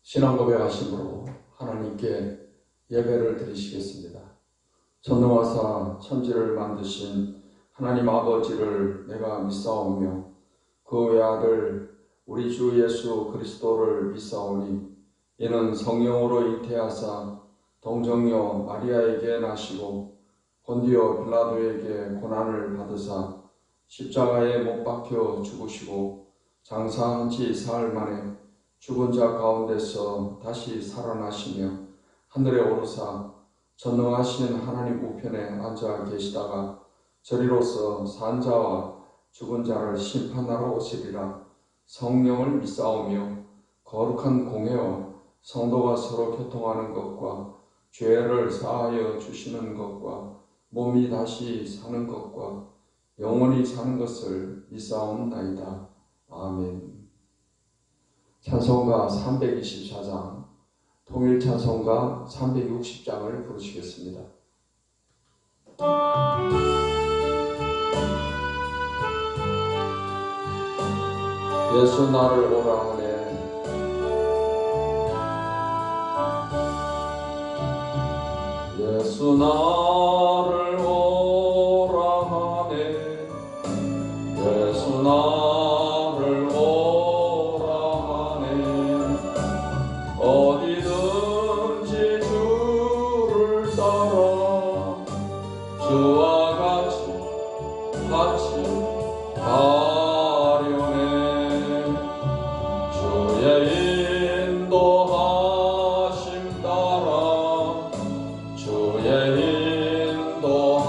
신앙 고백하심으로 하나님께 예배를 드리시겠습니다. 전능하사 천지를 만드신 하나님 아버지를 내가 믿사오며 그 외아들 우리 주 예수 그리스도를 믿사오니 이는 성령으로 잉태하사 동정녀 마리아에게 나시고 본디오 빌라도에게 고난을 받으사 십자가에 못 박혀 죽으시고 장사한 지 사흘 만에 죽은 자 가운데서 다시 살아나시며 하늘에 오르사 전능하신 하나님 우편에 앉아 계시다가 저리로서 산 자와 죽은 자를 심판하러 오시리라. 성령을 믿사오며 거룩한 공회와 성도가 서로 교통하는 것과 죄를 사하여 주시는 것과 몸이 다시 사는 것과 영원히 사는 것을 믿사옵나이다. 아멘. 찬송가 324장, 통일 찬송가 360장을 부르시겠습니다. 예수 나를 오라 하네. 예수 나를 오라 하네. 예수 나를 오라 하네. 어디든지 주를 따라 주와 같이 가려네. 주의 인도하심 따라 주의 인도하심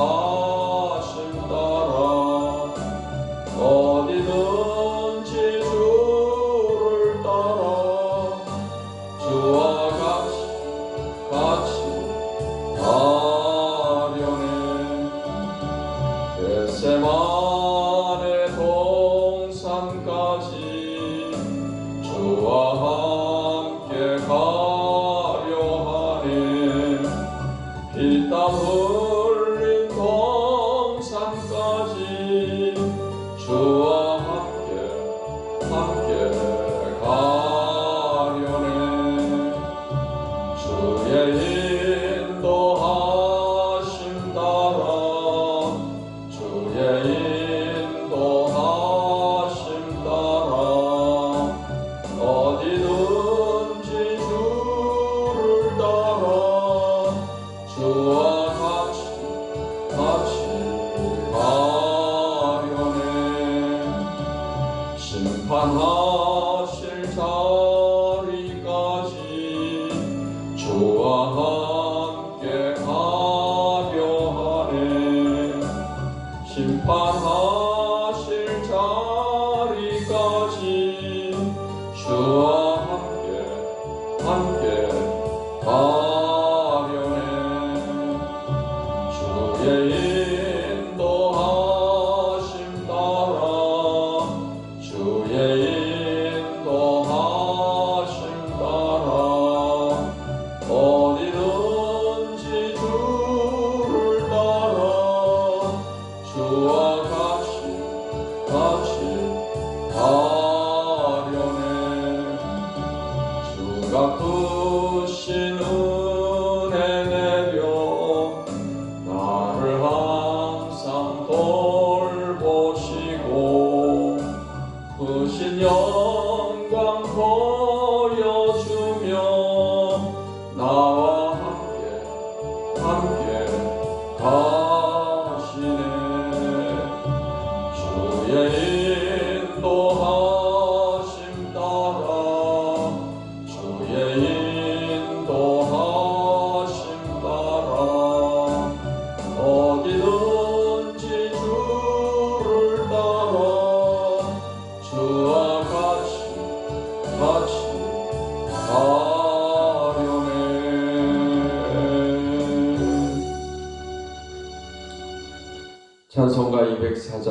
따라 어디든지 주를 따라 주와 같이 가려네. 겟세마네 동산까지 주와 함께 가려 하네. 피땀 흘린 동산까지 주와 함께 가려네. 주의 인도하심 따라 주의 인도하심 따라 어디든지 주를 따라 주와 같이 가려네. 심판하실 자리까지 주와 함께 가려 하네. 심판하실 자리까지 주와 함께 가려네. 주의 인도하심 따라 주의 인도하심 따라 어디든지 주를 따라 주와 같이 가려네. 주가 크신 은혜 내려 나를 항상 돌보시고 크신 영광 보여주며 나와 함께 가시네. 주의 인도하심 따라 주의 인도하심 따라 어디든지 주를 따라 주와 같이 가려네. 찬송가 204장,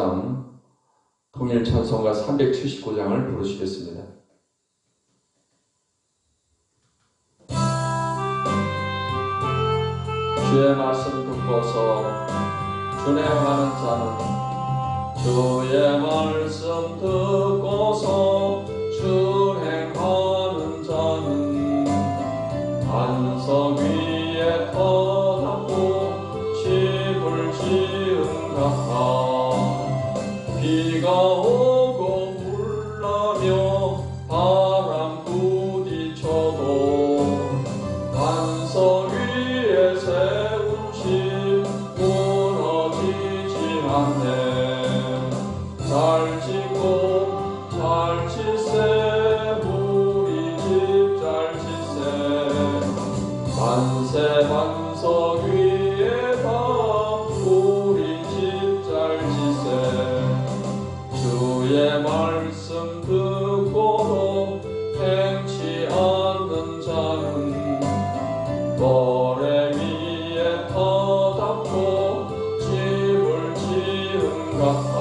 통일 찬송가 379장을 부르시겠습니다. 주의 말씀 듣고서 준행하는 자는 주의 말씀 듣고서 준행하는 자는 만세 반석 위에다 우리 집 잘 지세. 주의 말씀 듣고도 행치 않는 자는 모래 위에 터잡고 집을 지은 같아.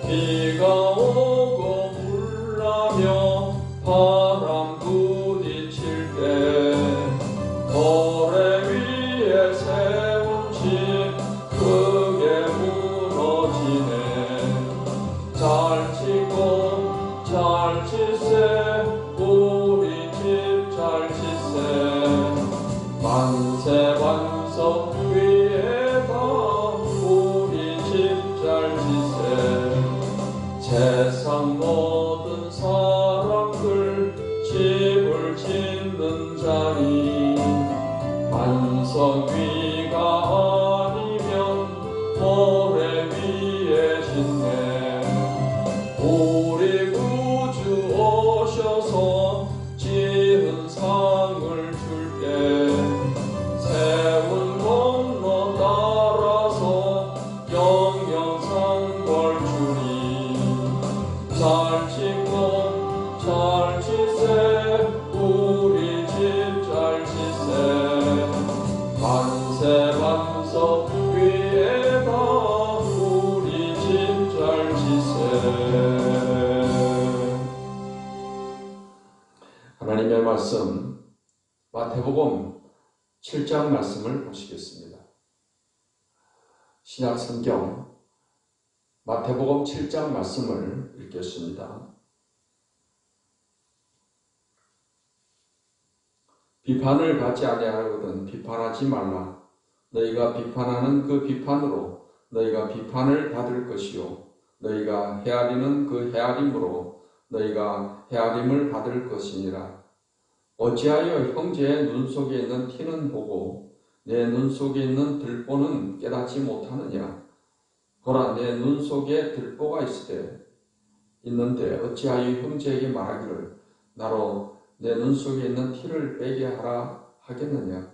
비가 오고 물나며 바람 부딪힐 때 모래 위에 세운 집 크게 무너지네. 잘 치고 잘 치세. 우리 집 잘 치세. 만세 반석 위에다 우리 집 잘 치세. 세상 모든 사람들 집을 짓는 자니 반석 위가 아니면 모래 위에 짓네. 우리 구주 오셔서 지은 상을 줄게. 세운 공로 따라서 영영상 벌 주니. 잘 짓고 잘 치세. 우리 집 잘 치세. 만세 반석 위에다 우리 집 잘 치세. 하나님의 말씀 마태복음 7장 말씀을 보시겠습니다. 신약 성경 마태복음 7장 말씀을 읽겠습니다. 비판을 받지 아니하거든 비판하지 말라. 너희가 비판하는 그 비판으로 너희가 비판을 받을 것이요 너희가 헤아리는 그 헤아림으로 너희가 헤아림을 받을 것이니라. 어찌하여 형제의 눈 속에 있는 티는 보고 내 눈 속에 있는 들보는 깨닫지 못하느냐. 보라, 내 눈 속에 들보가 있는데 어찌하여 형제에게 말하기를 나로 내 눈 속에 있는 티를 빼게 하라 하겠느냐.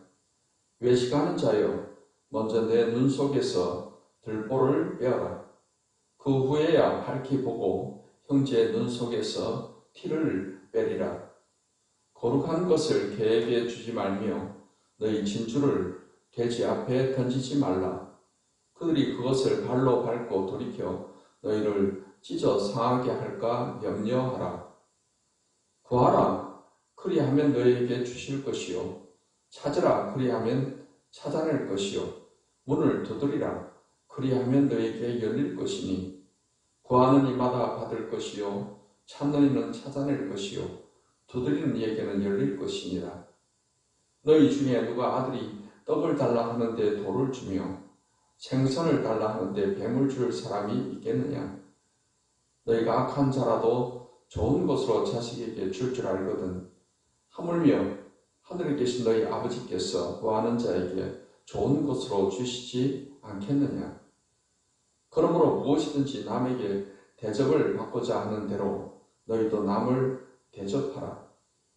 외식하는 자여, 먼저 내 눈 속에서 들보를 빼어라. 그 후에야 밝히 보고 형제의 눈 속에서 티를 빼리라. 거룩한 것을 개에게 주지 말며 너희 진주를 돼지 앞에 던지지 말라. 그들이 그것을 발로 밟고 돌이켜 너희를 찢어 상하게 할까 염려하라. 구하라. 그리하면 너희에게 주실 것이요. 찾으라. 그리하면 찾아낼 것이요. 문을 두드리라. 그리하면 너희에게 열릴 것이니 구하는 이마다 받을 것이요. 찾는 이는 찾아낼 것이요. 두드리는 이에게는 열릴 것이니라. 너희 중에 누가 아들이 떡을 달라 하는데 돌을 주며 생선을 달라 하는데 뱀을 줄 사람이 있겠느냐. 너희가 악한 자라도 좋은 것으로 자식에게 줄 알거든. 하물며 하늘에 계신 너희 아버지께서 구하는 자에게 좋은 것으로 주시지 않겠느냐. 그러므로 무엇이든지 남에게 대접을 받고자 하는 대로 너희도 남을 대접하라.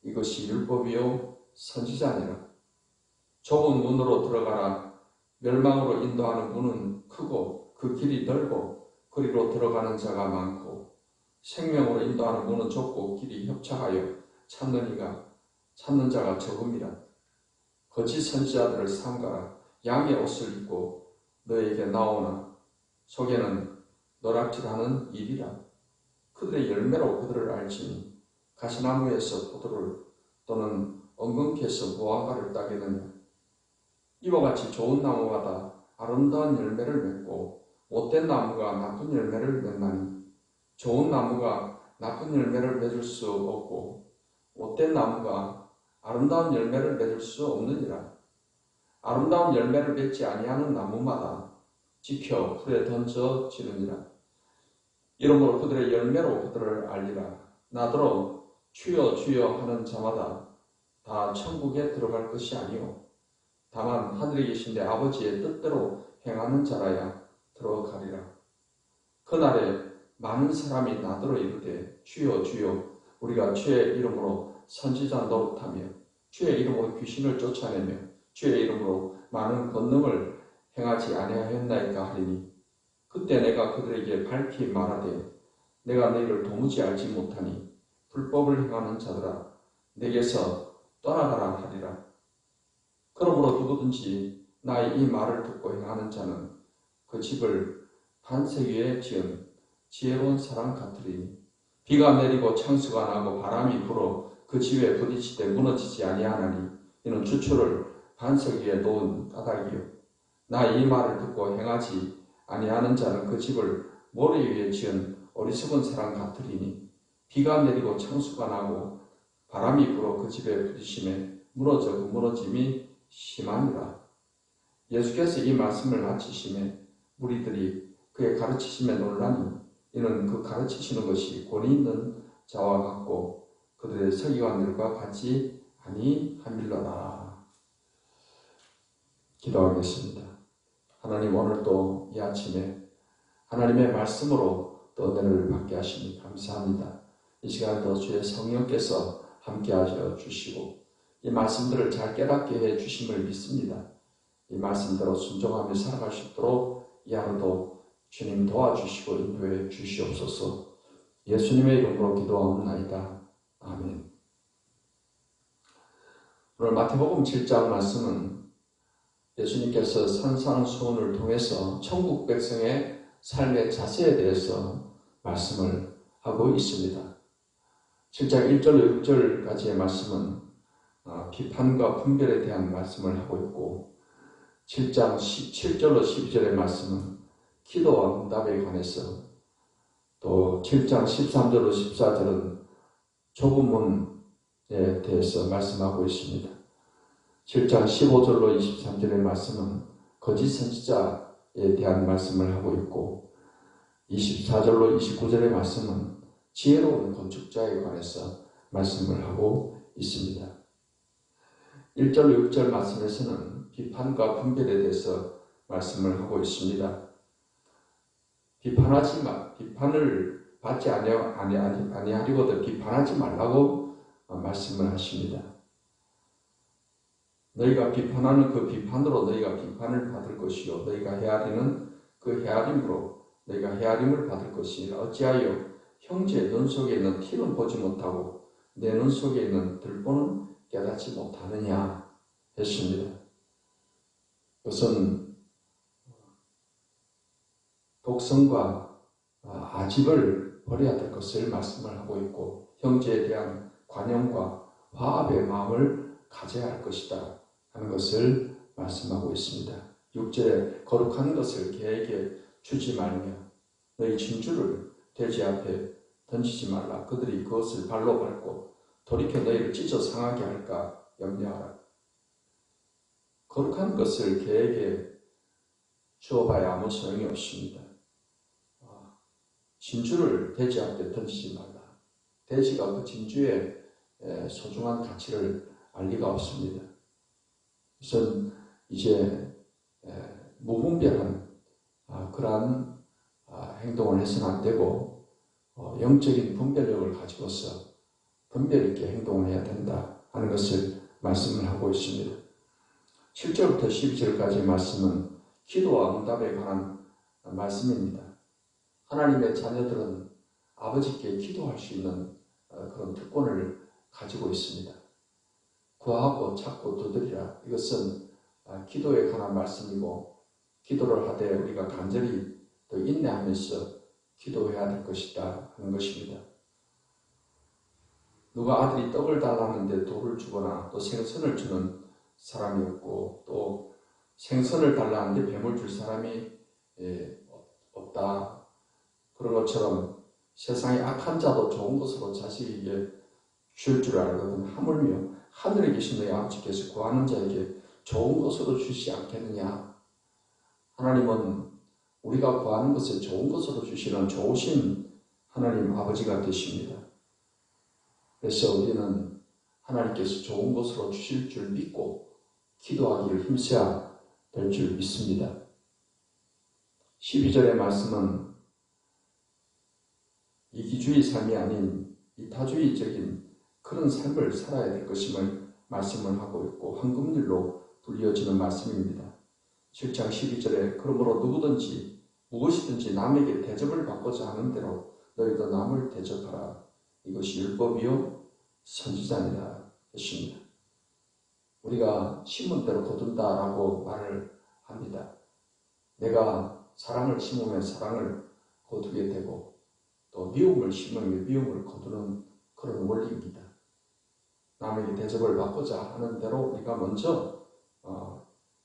이것이 율법이요 선지자니라. 좁은 문으로 들어가라. 멸망으로 인도하는 문은 크고 그 길이 넓고 그리로 들어가는 자가 많고 생명으로 인도하는 문은 좁고 길이 협착하여 찾는 자가 적음이라. 거짓 선지자들을 삼가라. 양의 옷을 입고 너에게 나오나 속에는 노략질하는 일이라. 그들의 열매로 그들을 알지니 가시나무에서 포도를 또는 엉겅퀴에서 무화과를 따겠느냐. 이와 같이 좋은 나무마다 아름다운 열매를 맺고 못된 나무가 나쁜 열매를 맺나니 좋은 나무가 나쁜 열매를 맺을 수 없고 못된 나무가 아름다운 열매를 맺을 수 없느니라. 아름다운 열매를 맺지 아니하는 나무마다 지켜 풀에 던져지느니라. 이러므로 그들의 열매로 그들을 알리라. 나더러 주여 주여 하는 자마다 다 천국에 들어갈 것이 아니요 다만 하늘에 계신 내 아버지의 뜻대로 행하는 자라야 들어가리라. 그날에 많은 사람이 나더러 이르되 주여 주여 우리가 주의 이름으로 선지자 노릇하며 주의 이름으로 귀신을 쫓아내며 주의 이름으로 많은 권능을 행하지 아니하였나이까 하리니 그때 내가 그들에게 밝히 말하되 내가 너희를 도무지 알지 못하니 불법을 행하는 자들아 내게서 떠나가라 하리라. 그러므로 누구든지 나의 이 말을 듣고 행하는 자는 그 집을 반석 위에 지은 지혜로운 사람 같으리니 비가 내리고 창수가 나고 바람이 불어 그 집에 부딪히되 무너지지 아니하나니 이는 주초를 반석 위에 놓은 까닭이요 나 이 말을 듣고 행하지 아니하는 자는 그 집을 모래 위에 지은 어리석은 사람 같으리니 비가 내리고 창수가 나고 바람이 불어 그 집에 부딪히매 무너져 그 무너짐이 심하니라. 예수께서 이 말씀을 마치시매 무리들이 그의 가르치심에 놀라니 이는 그 가르치시는 것이 권위 있는 자와 같고 그들의 서기관들과 같이 아니함일러라. 기도하겠습니다. 하나님 오늘 또 이 아침에 하나님의 말씀으로 또 은혜를 받게 하시니 감사합니다. 이 시간도 주의 성령께서 함께 하셔 주시고 이 말씀들을 잘 깨닫게 해 주심을 믿습니다. 이 말씀대로 순종하며 살아갈 수 있도록 이 하루도 주님 도와주시고 인도해 주시옵소서. 예수님의 이름으로 기도하옵나이다. 아멘. 오늘 마태복음 7장 말씀은 예수님께서 산상수훈을 통해서 천국 백성의 삶의 자세에 대해서 말씀을 하고 있습니다. 7장 1절 6절까지의 말씀은 비판과 분별에 대한 말씀을 하고 있고 7장 7절로 12절의 말씀은 기도와 응답에 관해서 또 7장 13절로 14절은 좁은 문에 대해서 말씀하고 있습니다. 7장 15절로 23절의 말씀은 거짓 선지자에 대한 말씀을 하고 있고 24절로 29절의 말씀은 지혜로운 건축자에 관해서 말씀을 하고 있습니다. 1절 6절 말씀에서는 비판과 분별에 대해서 말씀을 하고 있습니다. 비판을 받지 아니하려거든 비판하지 말라고 말씀을 하십니다. 너희가 비판하는 그 비판으로 너희가 비판을 받을 것이요 너희가 헤아리는 그 헤아림으로 너희가 헤아림을 받을 것이라. 어찌하여 형제의 눈 속에 있는 티는 보지 못하고 내 눈 속에 있는 들보는 깨닫지 못하느냐 했습니다. 그것은 독성과 아집을 버려야 될 것을 말씀을 하고 있고 형제에 대한 관용과 화합의 마음을 가져야 할 것이다 하는 것을 말씀하고 있습니다. 6절에 거룩한 것을 개에게 주지 말며 너희 진주를 돼지 앞에 던지지 말라. 그들이 그것을 발로 밟고 돌이켜 너희를 찢어 상하게 할까 염려하라. 거룩한 것을 개에게 주어봐야 아무 소용이 없습니다. 진주를 돼지 앞에 던지지 말라. 돼지가 그 진주의 소중한 가치를 알 리가 없습니다. 우선 이제 무분별한 그러한 행동을 해서는 안 되고 영적인 분별력을 가지고서 분별 있게 행동을 해야 된다 하는 것을 말씀을 하고 있습니다. 7절부터 12절까지의 말씀은 기도와 응답에 관한 말씀입니다. 하나님의 자녀들은 아버지께 기도할 수 있는 그런 특권을 가지고 있습니다. 구하고 찾고 두드리라. 이것은 기도에 관한 말씀이고 기도를 하되 우리가 간절히 또 인내하면서 기도해야 될 것이다 하는 것입니다. 누가 아들이 떡을 달라는데 돌을 주거나 또 생선을 주는 사람이 없고 또 생선을 달라는데 뱀을 줄 사람이 없다. 그런 것처럼 세상에 악한 자도 좋은 것으로 자식에게 줄 줄 알거든. 하물며 하늘에 계신 너희 아버지께서 구하는 자에게 좋은 것으로 주시지 않겠느냐. 하나님은 우리가 구하는 것을 좋은 것으로 주시는 좋으신 하나님 아버지가 되십니다. 그래서 우리는 하나님께서 좋은 것으로 주실 줄 믿고 기도하기를 힘써야 될 줄 믿습니다. 12절의 말씀은 이기주의 삶이 아닌 이타주의적인 그런 삶을 살아야 될 것임을 말씀을 하고 있고 황금률로 불리어지는 말씀입니다. 7장 12절에 그러므로 누구든지 무엇이든지 남에게 대접을 받고자 하는 대로 너희도 남을 대접하라. 이것이 율법이요 선지자니라 했습니다. 우리가 심은 대로 거둔다라고 말을 합니다. 내가 사랑을 심으면 사랑을 거두게 되고 또 미움을 심으면 미움을 거두는 그런 원리입니다. 남에게 대접을 받고자 하는 대로 우리가 먼저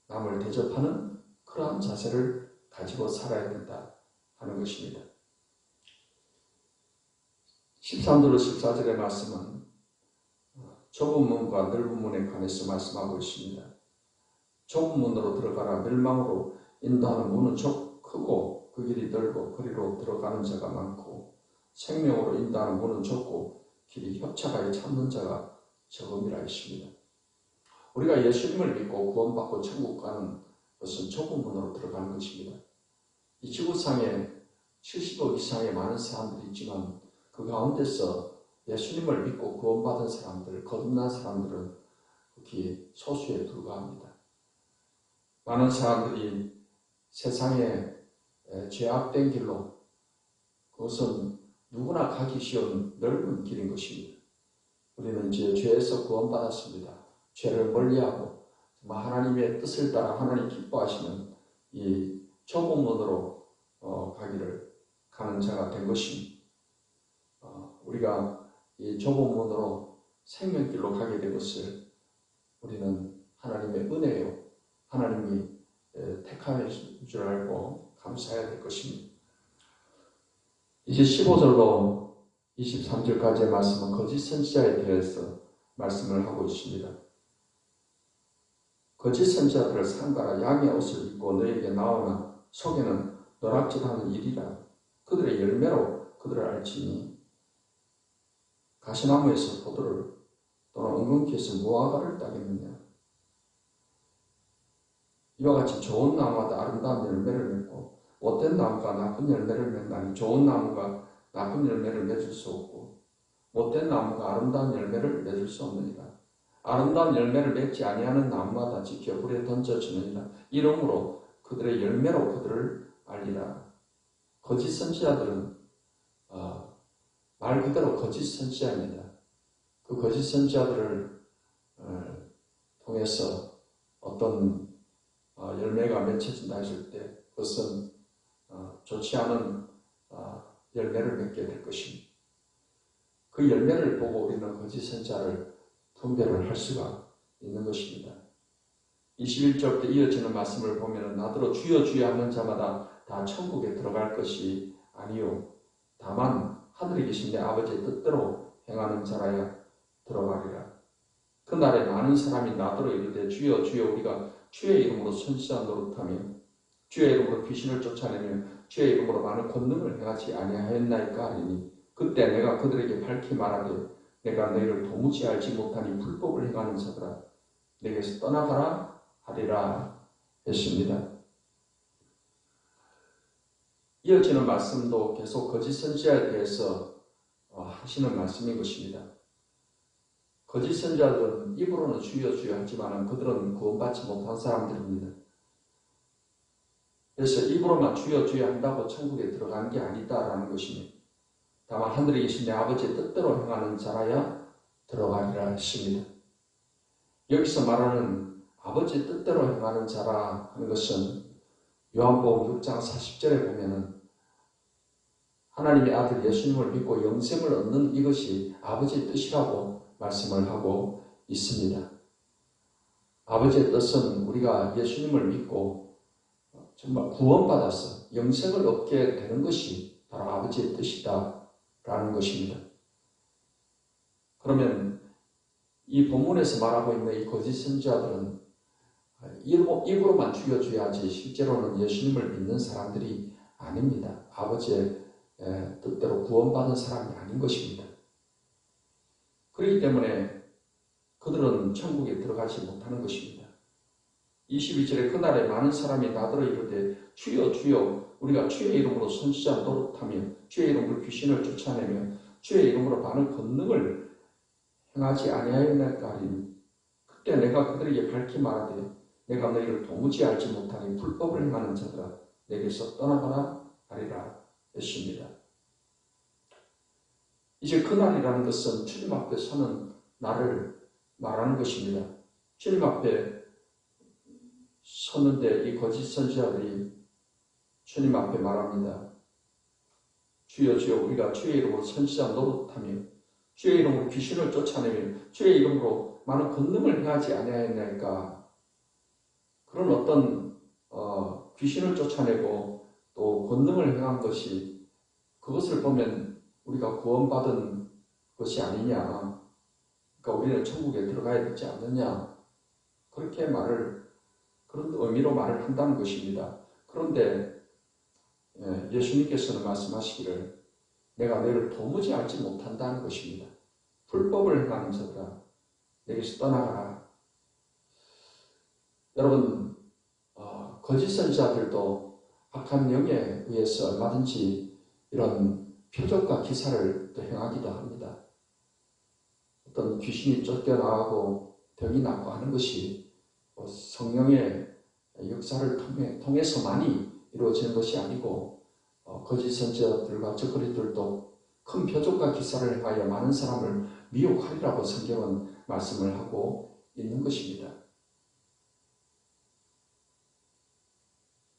남을 대접하는 그러한 자세를 가지고 살아야 된다 하는 것입니다. 13절로 14절의 말씀은 좁은 문과 넓은 문에 관해서 말씀하고 있습니다. 좁은 문으로 들어가라. 멸망으로 인도하는 문은 크고 그 길이 넓고 그리로 들어가는 자가 많고 생명으로 인도하는 문은 좁고 길이 협착하여 찾는 자가 적음이라 했습니다. 우리가 예수님을 믿고 구원받고 천국 가는 것은 좁은 문으로 들어가는 것입니다. 이 지구상에 70억 이상의 많은 사람들이 있지만 그 가운데서 예수님을 믿고 구원받은 사람들, 거듭난 사람들은 극히 소수에 불과합니다. 많은 사람들이 세상에 죄악된 길로, 그것은 누구나 가기 쉬운 넓은 길인 것입니다. 우리는 이제 죄에서 구원받았습니다. 죄를 멀리하고 하나님의 뜻을 따라 하나님 기뻐하시는 이 좁은 문으로 가는 자가 된 것입니다. 우리가 이 좁은 문으로 생명길로 가게 된 것을 우리는 하나님의 은혜요, 하나님이 택하신 줄 알고 감사해야 될 것입니다. 이제 15절로 23절까지의 말씀은 거짓 선지자에 대해서 말씀을 하고 있습니다. 거짓 선지자들을 삼가라. 양의 옷을 입고 너에게 나오나 속에는 노략질하는 일이라. 그들의 열매로 그들을 알지니 가시나무에서 포도를 또는 엉겅퀴에서 무화과를 따겠느냐. 이와 같이 좋은 나무마다 아름다운 열매를 맺고 못된 나무가 나쁜 열매를 맺나니 좋은 나무가 나쁜 열매를 맺을 수 없고 못된 나무가 아름다운 열매를 맺을 수 없느니라. 아름다운 열매를 맺지 아니하는 나무마다 지켜 불에 던져지느니라. 이러므로 그들의 열매로 그들을 알리라. 거짓 선지자들은 말 그대로 거짓 선지자입니다. 그 거짓 선지자들을 통해서 어떤 열매가 맺혀진다 했을 때 그것은 좋지 않은 열매를 맺게 될 것입니다. 그 열매를 보고 우리는 거짓 선지자를 분별을 할 수가 있는 것입니다. 21절부터 이어지는 말씀을 보면 나더러 주여 주여 하는 자마다 다 천국에 들어갈 것이 아니요 다만 하늘에 계신 내 아버지의 뜻대로 행하는 자라야 들어가리라. 그날에 많은 사람이 나더러 이르되 주여 주여 우리가 주의 이름으로 선지자 노릇하며 주의 이름으로 귀신을 쫓아내며 주의 이름으로 많은 권능을 행하지 아니하였나이까 하리니 그때 내가 그들에게 밝히 말하되 내가 너희를 도무지 알지 못하니 불법을 행하는 자들아 내게서 떠나가라 하리라 했습니다. 이어지는 말씀도 계속 거짓 선지자에 대해서 하시는 말씀인 것입니다. 거짓 선지자들은 입으로는 주여 주여 하지만 그들은 구원받지 못한 사람들입니다. 그래서 입으로만 주여 주여 한다고 천국에 들어가는 게 아니다라는 것입니다. 다만 하늘에 계신 내 아버지의 뜻대로 행하는 자라야 들어가리라 했습니다. 여기서 말하는 아버지의 뜻대로 행하는 자라 하는 것은 요한복음 6장 40절에 보면은 하나님의 아들 예수님을 믿고 영생을 얻는 이것이 아버지의 뜻이라고 말씀을 하고 있습니다. 아버지의 뜻은 우리가 예수님을 믿고 정말 구원받아서 영생을 얻게 되는 것이 바로 아버지의 뜻이다라는 것입니다. 그러면 이 본문에서 말하고 있는 이 거짓 선지자들은 입으로만 주여 주여 하지 실제로는 예수님을 믿는 사람들이 아닙니다. 아버지의 뜻대로 구원받은 사람이 아닌 것입니다. 그렇기 때문에 그들은 천국에 들어가지 못하는 것입니다. 22절에 그날에 많은 사람이 나더러 이르되 주여 주여 우리가 주의 이름으로 선지자 노릇하며 주의 이름으로 귀신을 쫓아내며 주의 이름으로 많은 권능을 행하지 아니하였나이까 하리니 그때 내가 그들에게 밝히 말하되 내가 너희를 도무지 알지 못하니 불법을 행하는 자들아 내게서 떠나가라 하리라 했습니다. 이제 그날이라는 것은 주님 앞에 서는 날을 말하는 것입니다. 주님 앞에 섰는데 이 거짓 선지자들이 주님 앞에 말합니다. 주여 주여 우리가 주의 이름으로 선지자 노릇하며 주의 이름으로 귀신을 쫓아내며 주의 이름으로 많은 권능을 행하지 아니하였나이까. 그런 어떤 귀신을 쫓아내고 또 권능을 행한 것이 그것을 보면 우리가 구원받은 것이 아니냐. 그러니까 우리는 천국에 들어가야 되지 않느냐. 그렇게 그런 의미로 말을 한다는 것입니다. 그런데 예수님께서는 말씀하시기를 내가 너희를 도무지 알지 못한다는 것입니다. 불법을 행하는 자들아 내게서 떠나가라. 여러분 거짓 선지자들도 악한 영에 의해서 얼마든지 이런 표적과 기사를 또 행하기도 합니다. 어떤 귀신이 쫓겨나가고 병이 나고 하는 것이 성령의 역사를 통해서만이 이루어지는 것이 아니고 거짓 선지자들과 적그리들도 큰 표적과 기사를 행하여 많은 사람을 미혹하리라고 성경은 말씀을 하고 있는 것입니다.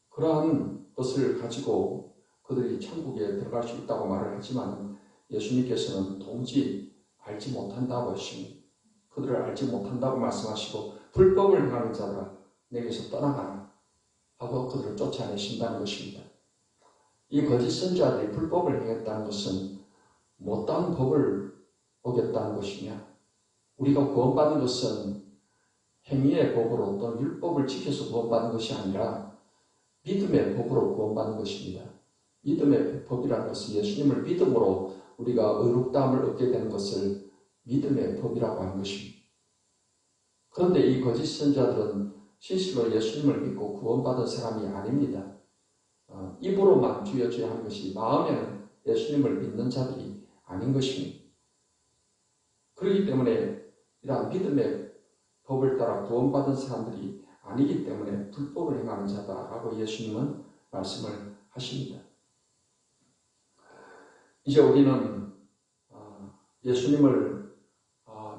그러한 것을 가지고 그들이 천국에 들어갈 수 있다고 말을 하지만 예수님께서는 도무지 알지 못한다고 하시니 그들을 알지 못한다고 말씀하시고 불법을 행하는 자라 내게서 떠나가라 하고 그들을 쫓아내신다는 것입니다. 이 거짓 선지자들이 불법을 행했다는 것은 못다한 법을 어겼다는 것이냐. 우리가 구원받은 것은 행위의 법으로 또는 율법을 지켜서 구원받은 것이 아니라 믿음의 법으로 구원받는 것입니다. 믿음의 법이라는 것은 예수님을 믿음으로 우리가 의롭다함을 얻게 되는 것을 믿음의 법이라고 하는 것입니다. 그런데 이 거짓 선지자들은 실제로 예수님을 믿고 구원받은 사람이 아닙니다. 입으로만 주여 주여 하는 것이 마음에는 예수님을 믿는 자들이 아닌 것입니다. 그렇기 때문에 이러한 믿음의 법을 따라 구원받은 사람들이 아니기 때문에 불법을 행하는 자다라고 예수님은 말씀을 하십니다. 이제 우리는 예수님을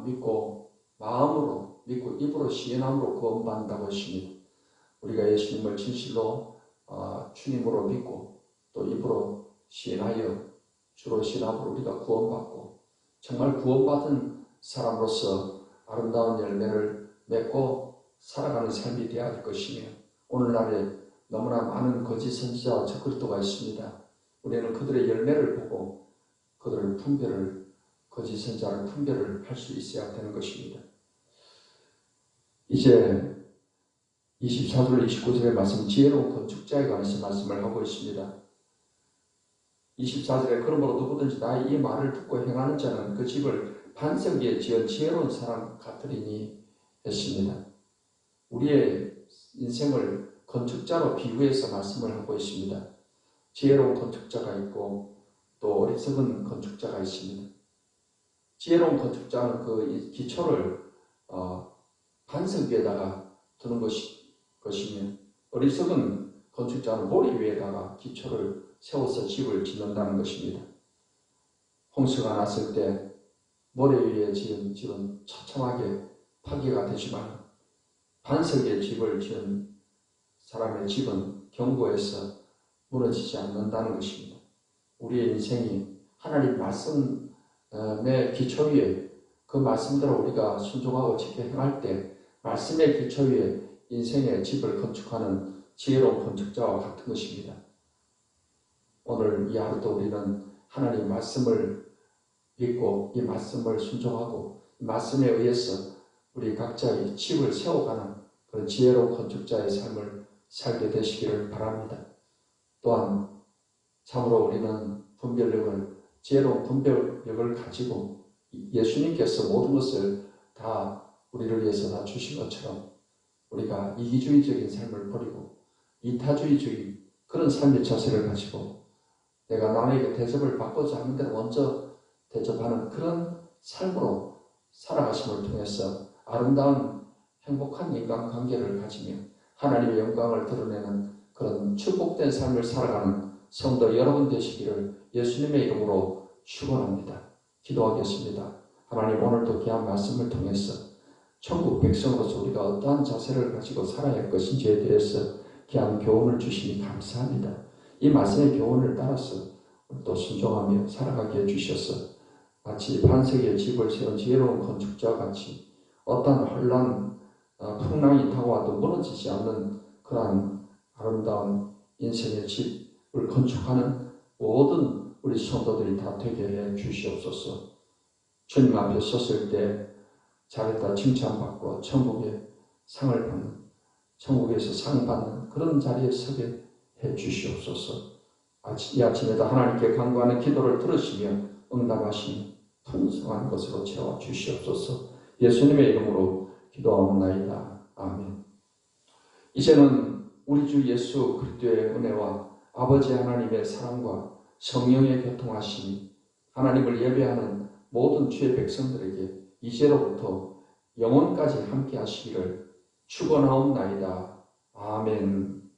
믿고 마음으로 믿고 입으로 시인함으로 구원받는다고 했습니다. 우리가 예수님을 진실로 주님으로 믿고 또 입으로 시인하여 주로 시인함으로 우리가 구원받고 정말 구원받은 사람으로서 아름다운 열매를 맺고 살아가는 삶이 되어야 할 것이며 오늘날에 너무나 많은 거짓 선지자와 적그리스도가 있습니다. 우리는 그들의 열매를 보고 그들을 거짓 선지자를 분별을 할 수 있어야 되는 것입니다. 이제 24절 29절의 말씀 지혜로운 건축자에 관해서 말씀을 하고 있습니다. 24절에 그러므로 누구든지 나의 이 말을 듣고 행하는 자는 그 집을 반석 위에 지은 지혜로운 사람 같으리니 했습니다. 우리의 인생을 건축자로 비유해서 말씀을 하고 있습니다. 지혜로운 건축자가 있고 또 어리석은 건축자가 있습니다. 지혜로운 건축자는 그 기초를 반석 위에다가 두는 것이며 어리석은 건축자는 모래 위에다가 기초를 세워서 집을 짓는다는 것입니다. 홍수가 났을 때 모래 위에 지은 집은 처참하게 파괴가 되지만 반석 위에 집을 지은 사람의 집은 견고해서 무너지지 않는다는 것입니다. 우리의 인생이 하나님 말씀의 기초 위에 그 말씀대로 우리가 순종하고 지켜 행할 때 말씀의 기초 위에 인생의 집을 건축하는 지혜로운 건축자와 같은 것입니다. 오늘 이 하루도 우리는 하나님 말씀을 믿고 이 말씀을 순종하고 이 말씀에 의해서 우리 각자의 집을 세워가는 그런 지혜로운 건축자의 삶을 살게 되시기를 바랍니다. 또한 참으로 우리는 지혜로운 분별력을 가지고 예수님께서 모든 것을 다 우리를 위해서 다 주신 것처럼 우리가 이기주의적인 삶을 버리고 이타주의적인 그런 삶의 자세를 가지고 내가 남에게 대접을 받고자 하는 대로 먼저 대접하는 그런 삶으로 살아가심을 통해서 아름다운 행복한 인간관계를 가지며 하나님의 영광을 드러내는 그런 축복된 삶을 살아가는 성도 여러분 되시기를 예수님의 이름으로 축원합니다. 기도하겠습니다. 하나님, 오늘도 귀한 말씀을 통해서 천국 백성으로서 우리가 어떠한 자세를 가지고 살아야 할 것인지에 대해서 귀한 교훈을 주시니 감사합니다. 이 말씀의 교훈을 따라서 또 순종하며 살아가게 해주셔서 마치 반석에 집을 세운 지혜로운 건축자와 같이 어떠한 혼란, 풍랑이 타고 와도 무너지지 않는 그러한 아름다운 인생의 집을 건축하는 모든 우리 성도들이 다 되게 해 주시옵소서. 주님 앞에 섰을 때 잘했다 칭찬받고 천국의 상을 받는, 천국에서 상 받는 그런 자리에 서게 해 주시옵소서. 이 아침에도 하나님께 간구하는 기도를 들으시며 응답하시며 풍성한 것으로 채워 주시옵소서. 예수님의 이름으로 기도하옵나이다. 아멘. 이제는 우리 주 예수 그리스도의 은혜와 아버지 하나님의 사랑과 성령의 교통하심이 하나님을 예배하는 모든 주의 백성들에게 이제로부터 영원까지 함께 하시기를 축원하옵나이다. 아멘.